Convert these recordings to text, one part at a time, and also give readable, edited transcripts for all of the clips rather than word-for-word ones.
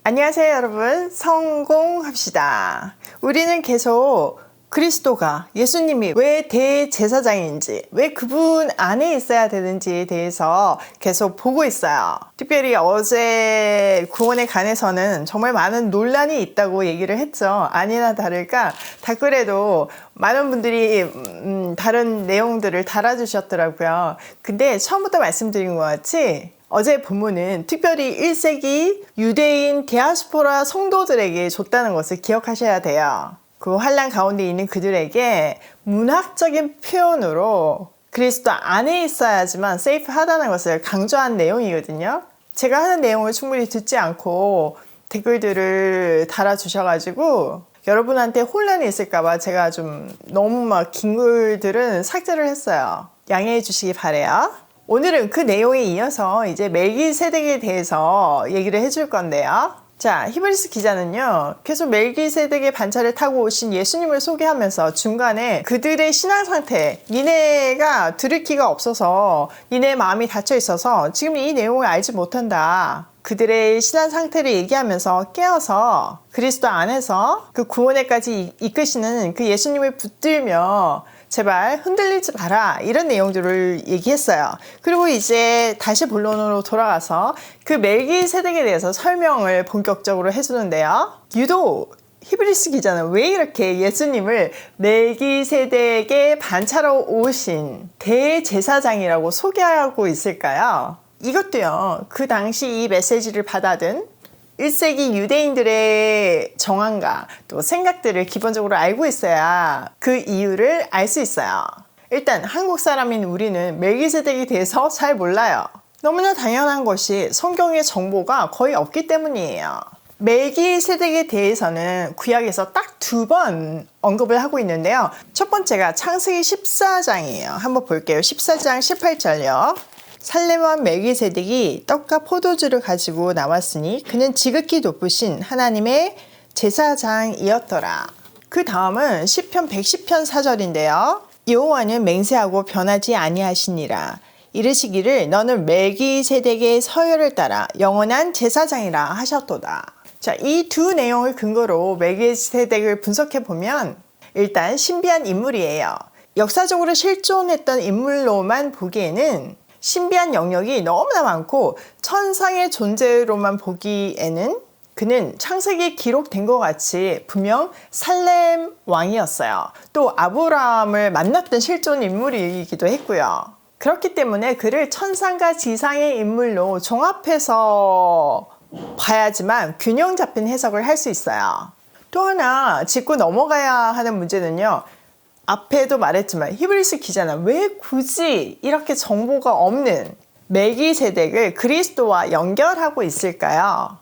안녕하세요 여러분, 성공합시다. 우리는 계속 그리스도가, 예수님이 왜 대제사장인지, 왜 그분 안에 있어야 되는지에 대해서 계속 보고 있어요. 특별히 어제 구원에 관해서는 정말 많은 논란이 있다고 얘기를 했죠. 아니나 다를까 댓글에도 많은 분들이 다른 내용들을 달아주셨더라고요. 근데 처음부터 말씀드린 것 같이 어제 본문은 특별히 1세기 유대인 디아스포라 성도들에게 줬다는 것을 기억하셔야 돼요. 그 환난 가운데 있는 그들에게 문학적인 표현으로 그리스도 안에 있어야지만 세이프하다는 것을 강조한 내용이거든요. 제가 하는 내용을 충분히 듣지 않고 댓글들을 달아주셔가지고 여러분한테 혼란이 있을까봐 제가 좀 너무 막 긴 글들은 삭제를 했어요. 양해해 주시기 바래요. 오늘은 그 내용에 이어서 이제 멜기세덱에 대해서 얘기를 해줄 건데요. 자, 히브리스 기자는요, 계속 멜기세덱의 반차를 타고 오신 예수님을 소개하면서 중간에 그들의 신앙 상태, 니네가 들을 기가 없어서 니네 마음이 닫혀 있어서 지금 이 내용을 알지 못한다. 그들의 신앙 상태를 얘기하면서 깨어서 그리스도 안에서 그 구원에까지 이끄시는 그 예수님을 붙들며 제발 흔들리지 마라, 이런 내용들을 얘기했어요. 그리고 이제 다시 본론으로 돌아가서 그 멜기세덱에 대해서 설명을 본격적으로 해주는데요. 유독 히브리스 기자는 왜 이렇게 예수님을 멜기세덱의 반차로 오신 대제사장이라고 소개하고 있을까요? 이것도요, 그 당시 이 메시지를 받아든 1세기 유대인들의 정황과 또 생각들을 기본적으로 알고 있어야 그 이유를 알 수 있어요. 일단 한국 사람인 우리는 멜기세덱에 대해서 잘 몰라요. 너무나 당연한 것이 성경의 정보가 거의 없기 때문이에요. 멜기세덱에 대해서는 구약에서 딱 2번 언급을 하고 있는데요. 첫 번째가 창세기 14장이에요. 한번 볼게요. 14장 18절요. 살렘 왕 멜기세덱이 떡과 포도주를 가지고 나왔으니 그는 지극히 높으신 하나님의 제사장이었더라. 그 다음은 시편 110편 4절인데요. 여호와는 맹세하고 변하지 아니하시니라. 이르시기를 너는 멜기세덱의 서열을 따라 영원한 제사장이라 하셨도다. 자, 이 두 내용을 근거로 멜기세덱을 분석해 보면 일단 신비한 인물이에요. 역사적으로 실존했던 인물로만 보기에는 신비한 영역이 너무나 많고 천상의 존재로만 보기에는 그는 창세기에 기록된 것 같이 분명 살렘 왕이었어요. 또 아브라함을 만났던 실존 인물이기도 했고요. 그렇기 때문에 그를 천상과 지상의 인물로 종합해서 봐야지만 균형 잡힌 해석을 할 수 있어요. 또 하나 짚고 넘어가야 하는 문제는요. 앞에도 말했지만 히브리스 기자는 왜 굳이 이렇게 정보가 없는 멜기세덱을 그리스도와 연결하고 있을까요?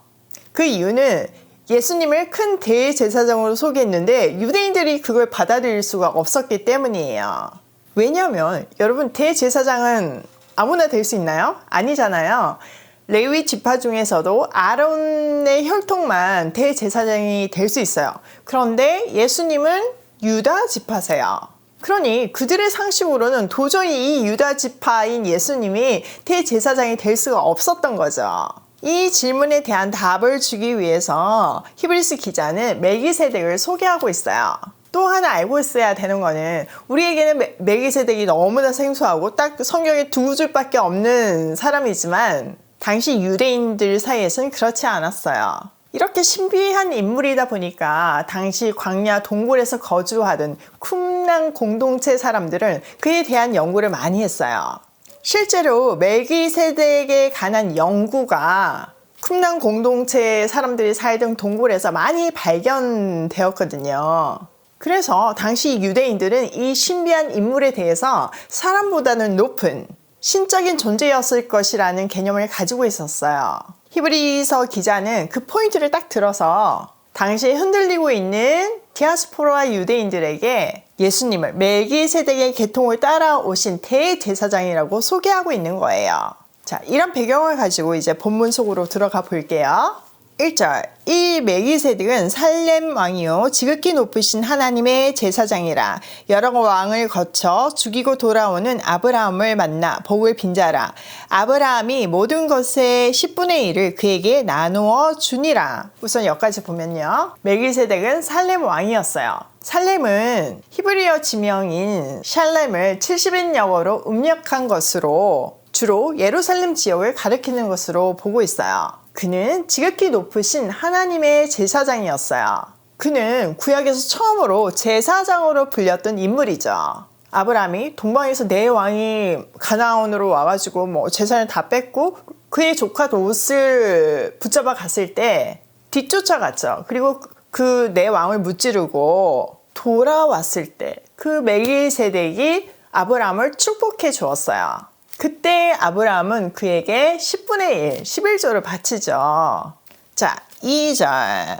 그 이유는 예수님을 큰 대제사장으로 소개했는데 유대인들이 그걸 받아들일 수가 없었기 때문이에요. 왜냐하면 여러분, 대제사장은 아무나 될 수 있나요? 아니잖아요. 레위 지파 중에서도 아론의 혈통만 대제사장이 될 수 있어요. 그런데 예수님은 유다 지파세요. 그러니 그들의 상식으로는 도저히 이 유다 지파인 예수님이 대제사장이 될 수가 없었던 거죠. 이 질문에 대한 답을 주기 위해서 히브리스 기자는 멜기세덱을 소개하고 있어요. 또 하나 알고 있어야 되는 거는 우리에게는 멜기세덱이 너무나 생소하고 딱 성경에 2줄밖에 없는 사람이지만 당시 유대인들 사이에서는 그렇지 않았어요. 이렇게 신비한 인물이다 보니까 당시 광야 동굴에서 거주하던 쿰랑 공동체 사람들은 그에 대한 연구를 많이 했어요. 실제로 멜기세덱에 관한 연구가 쿰랑 공동체 사람들이 살던 동굴에서 많이 발견되었거든요. 그래서 당시 유대인들은 이 신비한 인물에 대해서 사람보다는 높은 신적인 존재였을 것이라는 개념을 가지고 있었어요. 히브리서 기자는 그 포인트를 딱 들어서 당시에 흔들리고 있는 디아스포라 유대인들에게 예수님을 멜기세덱의 계통을 따라오신 대제사장이라고 소개하고 있는 거예요. 자, 이런 배경을 가지고 이제 본문 속으로 들어가 볼게요. 1절 이 멜기세덱은 살렘 왕이요 지극히 높으신 하나님의 제사장이라. 여러 왕을 거쳐 죽이고 돌아오는 아브라함을 만나 복을 빈자라. 아브라함이 모든 것의 10분의 1을 그에게 나누어 주니라. 우선 여기까지 보면요, 멜기세덱은 살렘 왕이었어요. 살렘은 히브리어 지명인 샬렘을 70인 영어로 음력한 것으로 주로 예루살렘 지역을 가리키는 것으로 보고 있어요. 그는 지극히 높으신 하나님의 제사장이었어요. 그는 구약에서 처음으로 제사장으로 불렸던 인물이죠. 아브라함이 동방에서 네 왕이 가나안으로 와가지고 제사를 다 뺏고 그의 조카 롯을 붙잡아 갔을 때 뒤쫓아갔죠. 그리고 그 네 왕을 무찌르고 돌아왔을 때 그 멜기세덱이 아브라함을 축복해 주었어요. 그때 아브라함은 그에게 10분의 1, 11조를 바치죠. 자, 2절.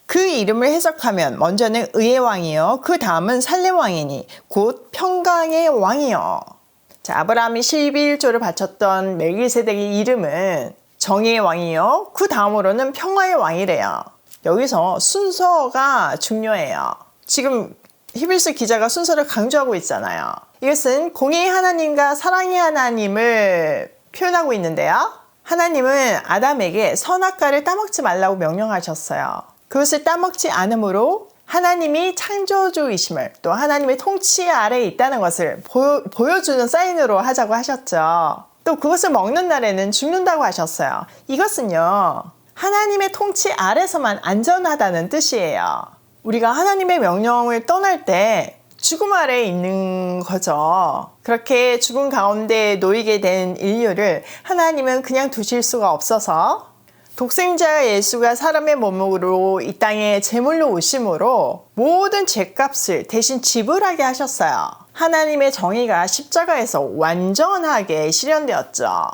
그 이름을 해석하면 먼저는 의의 왕이요, 그 다음은 살렘 왕이니 곧 평강의 왕이요. 자, 아브라함이 11조를 바쳤던 멜기세덱의 이름은 정의의 왕이요, 그 다음으로는 평화의 왕이래요. 여기서 순서가 중요해요. 지금 히브리서 기자가 순서를 강조하고 있잖아요. 이것은 공의의 하나님과 사랑의 하나님을 표현하고 있는데요. 하나님은 아담에게 선악과를 따먹지 말라고 명령하셨어요. 그것을 따먹지 않으므로 하나님이 창조주이심을, 또 하나님의 통치 아래에 있다는 것을 보여주는 사인으로 하자고 하셨죠. 또 그것을 먹는 날에는 죽는다고 하셨어요. 이것은요, 하나님의 통치 아래서만 안전하다는 뜻이에요. 우리가 하나님의 명령을 떠날 때 죽음 아래에 있는 거죠. 그렇게 죽음 가운데 놓이게 된 인류를 하나님은 그냥 두실 수가 없어서 독생자 예수가 사람의 몸으로 이 땅에 제물로 오심으로 모든 죄값을 대신 지불하게 하셨어요. 하나님의 정의가 십자가에서 완전하게 실현되었죠.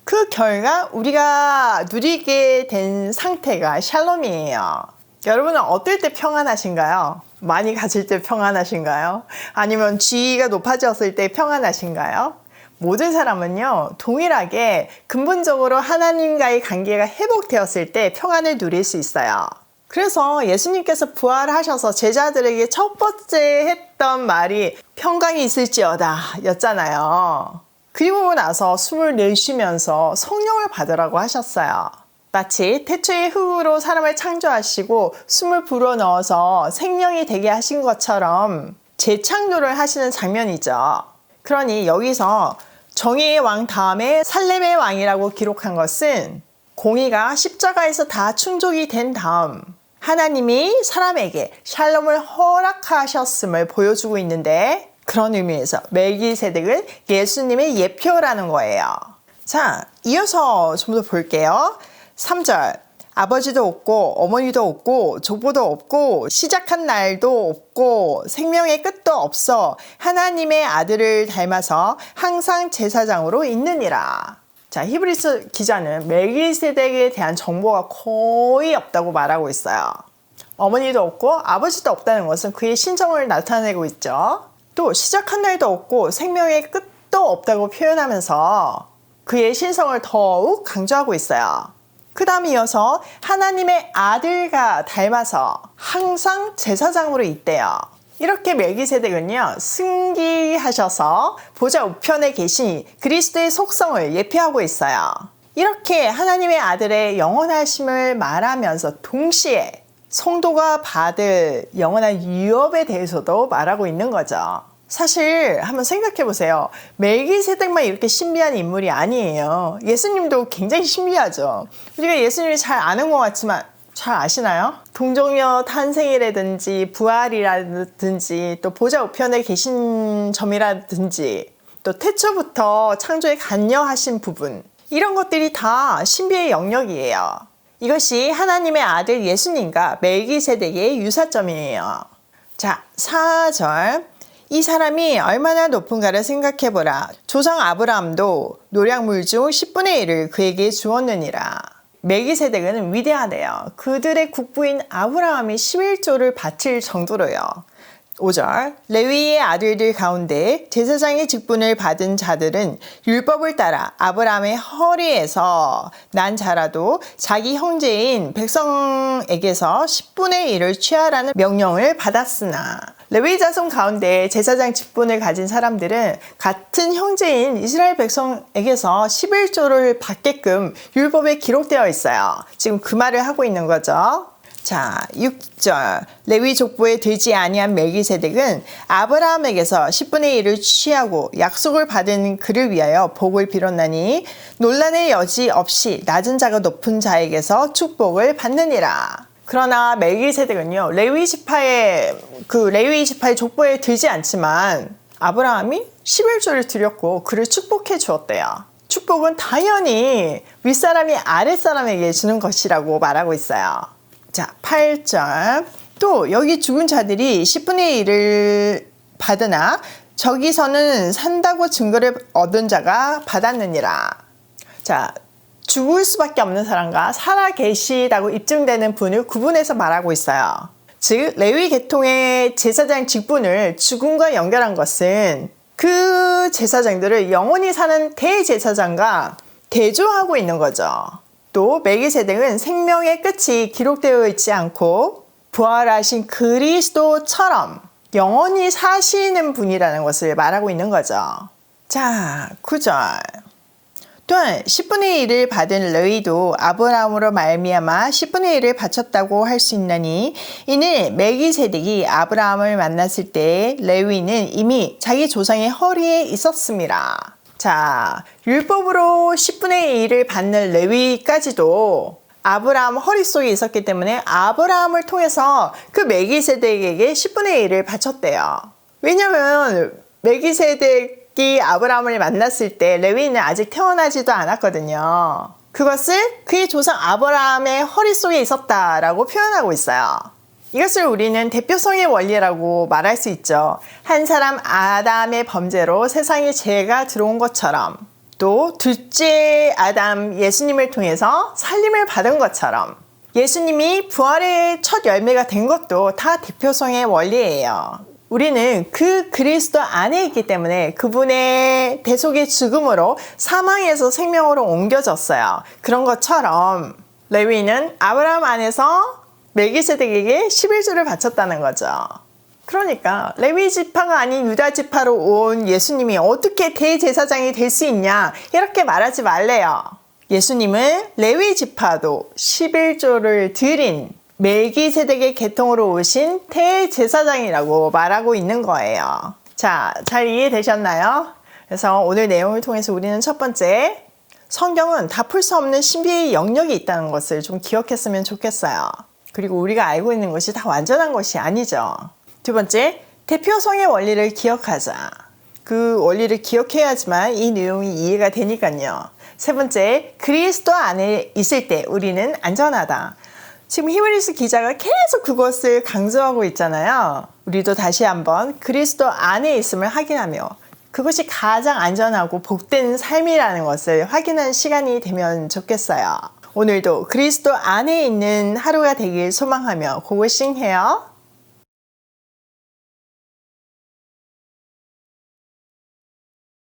그 결과 우리가 누리게 된 상태가 샬롬이에요. 여러분은 어떨 때 평안하신가요? 많이 가질 때 평안하신가요? 아니면 지위가 높아졌을 때 평안하신가요? 모든 사람은요, 동일하게 근본적으로 하나님과의 관계가 회복되었을 때 평안을 누릴 수 있어요. 그래서 예수님께서 부활하셔서 제자들에게 첫 번째 했던 말이 평강이 있을지어다 였잖아요. 그리고 나서 숨을 내쉬면서 성령을 받으라고 하셨어요. 마치 태초의 흙으로 사람을 창조하시고 숨을 불어넣어서 생명이 되게 하신 것처럼 재창조를 하시는 장면이죠. 그러니 여기서 정의의 왕 다음에 살렘의 왕이라고 기록한 것은 공의가 십자가에서 다 충족이 된 다음 하나님이 사람에게 샬롬을 허락하셨음을 보여주고 있는데, 그런 의미에서 멜기세덱은 예수님의 예표라는 거예요. 자, 이어서 좀 더 볼게요. 3절 아버지도 없고 어머니도 없고 족보도 없고 시작한 날도 없고 생명의 끝도 없어 하나님의 아들을 닮아서 항상 제사장으로 있느니라. 자, 히브리서 기자는 멜기세덱에 대한 정보가 거의 없다고 말하고 있어요. 어머니도 없고 아버지도 없다는 것은 그의 신성을 나타내고 있죠. 또 시작한 날도 없고 생명의 끝도 없다고 표현하면서 그의 신성을 더욱 강조하고 있어요. 그 다음 이어서 하나님의 아들과 닮아서 항상 제사장으로 있대요. 이렇게 멜기세덱은요, 승기하셔서 보좌 우편에 계신 그리스도의 속성을 예표하고 있어요. 이렇게 하나님의 아들의 영원하심을 말하면서 동시에 성도가 받을 영원한 유업에 대해서도 말하고 있는 거죠. 사실 한번 생각해 보세요. 멜기세덱만 이렇게 신비한 인물이 아니에요. 예수님도 굉장히 신비하죠. 우리가 예수님을 잘 아는 것 같지만 잘 아시나요? 동정녀 탄생이라든지 부활이라든지 또 보좌 우편에 계신 점이라든지 또 태초부터 창조에 관여하신 부분, 이런 것들이 다 신비의 영역이에요. 이것이 하나님의 아들 예수님과 멜기세덱의 유사점이에요. 자, 4절 이 사람이 얼마나 높은가를 생각해보라. 조상 아브라함도 노량물 중 10분의 1을 그에게 주었느니라. 멜기세덱은 위대하대요. 그들의 국부인 아브라함이 11조를 바칠 정도로요. 5절 레위의 아들들 가운데 제사장의 직분을 받은 자들은 율법을 따라 아브라함의 허리에서 난 자라도 자기 형제인 백성에게서 10분의 1을 취하라는 명령을 받았으나 레위 자손 가운데 제사장 직분을 가진 사람들은 같은 형제인 이스라엘 백성에게서 11조를 받게끔 율법에 기록되어 있어요. 지금 그 말을 하고 있는 거죠. 자, 6절 레위 족보에 들지 아니한 멜기세덱은 아브라함에게서 10분의 1을 취하고 약속을 받은 그를 위하여 복을 빌었나니 논란의 여지 없이 낮은 자가 높은 자에게서 축복을 받느니라. 그러나 멜기세덱은요 레위 지파의 족보에 들지 않지만 아브라함이 11조를 드렸고 그를 축복해 주었대요. 축복은 당연히 윗사람이 아랫사람에게 주는 것이라고 말하고 있어요. 자, 8절 또 여기 죽은 자들이 10분의 1을 받으나 저기서는 산다고 증거를 얻은 자가 받았느니라. 자, 죽을 수밖에 없는 사람과 살아 계시다고 입증되는 분을 구분해서 말하고 있어요. 즉 레위 계통의 제사장 직분을 죽음과 연결한 것은 그 제사장들을 영원히 사는 대제사장과 대조하고 있는 거죠. 또 멜기세덱은 생명의 끝이 기록되어 있지 않고 부활하신 그리스도처럼 영원히 사시는 분이라는 것을 말하고 있는 거죠. 자, 9절 또한 10분의 1을 받은 레위도 아브라함으로 말미암아 10분의 1을 바쳤다고 할 수 있나니 이는 멜기세덱이 아브라함을 만났을 때 레위는 이미 자기 조상의 허리에 있었습니다. 자, 율법으로 10분의 1을 받는 레위까지도 아브라함 허리 속에 있었기 때문에 아브라함을 통해서 그 멜기세덱에게 10분의 1을 바쳤대요. 왜냐면 멜기세덱이 아브라함을 만났을 때 레위는 아직 태어나지도 않았거든요. 그것을 그의 조상 아브라함의 허리 속에 있었다라고 표현하고 있어요. 이것을 우리는 대표성의 원리라고 말할 수 있죠. 한 사람 아담의 범죄로 세상에 죄가 들어온 것처럼 또 둘째 아담 예수님을 통해서 살림을 받은 것처럼 예수님이 부활의 첫 열매가 된 것도 다 대표성의 원리예요. 우리는 그 그리스도 안에 있기 때문에 그분의 대속의 죽음으로 사망에서 생명으로 옮겨졌어요. 그런 것처럼 레위는 아브라함 안에서 멜기세덱에게 11조를 바쳤다는 거죠. 그러니까 레위 지파가 아닌 유다 지파로 온 예수님이 어떻게 대제사장이 될 수 있냐 이렇게 말하지 말래요. 예수님은 레위 지파도 11조를 드린 멜기세덱의 계통으로 오신 대제사장이라고 말하고 있는 거예요. 자, 잘 이해되셨나요? 그래서 오늘 내용을 통해서 우리는 첫 번째, 성경은 다 풀 수 없는 신비의 영역이 있다는 것을 좀 기억했으면 좋겠어요. 그리고 우리가 알고 있는 것이 다 완전한 것이 아니죠. 두 번째, 대표성의 원리를 기억하자. 그 원리를 기억해야지만 이 내용이 이해가 되니까요. 세 번째, 그리스도 안에 있을 때 우리는 안전하다. 지금 히브리서 기자가 계속 그것을 강조하고 있잖아요. 우리도 다시 한번 그리스도 안에 있음을 확인하며 그것이 가장 안전하고 복된 삶이라는 것을 확인하는 시간이 되면 좋겠어요. 오늘도 그리스도 안에 있는 하루가 되길 소망하며 고고싱해요.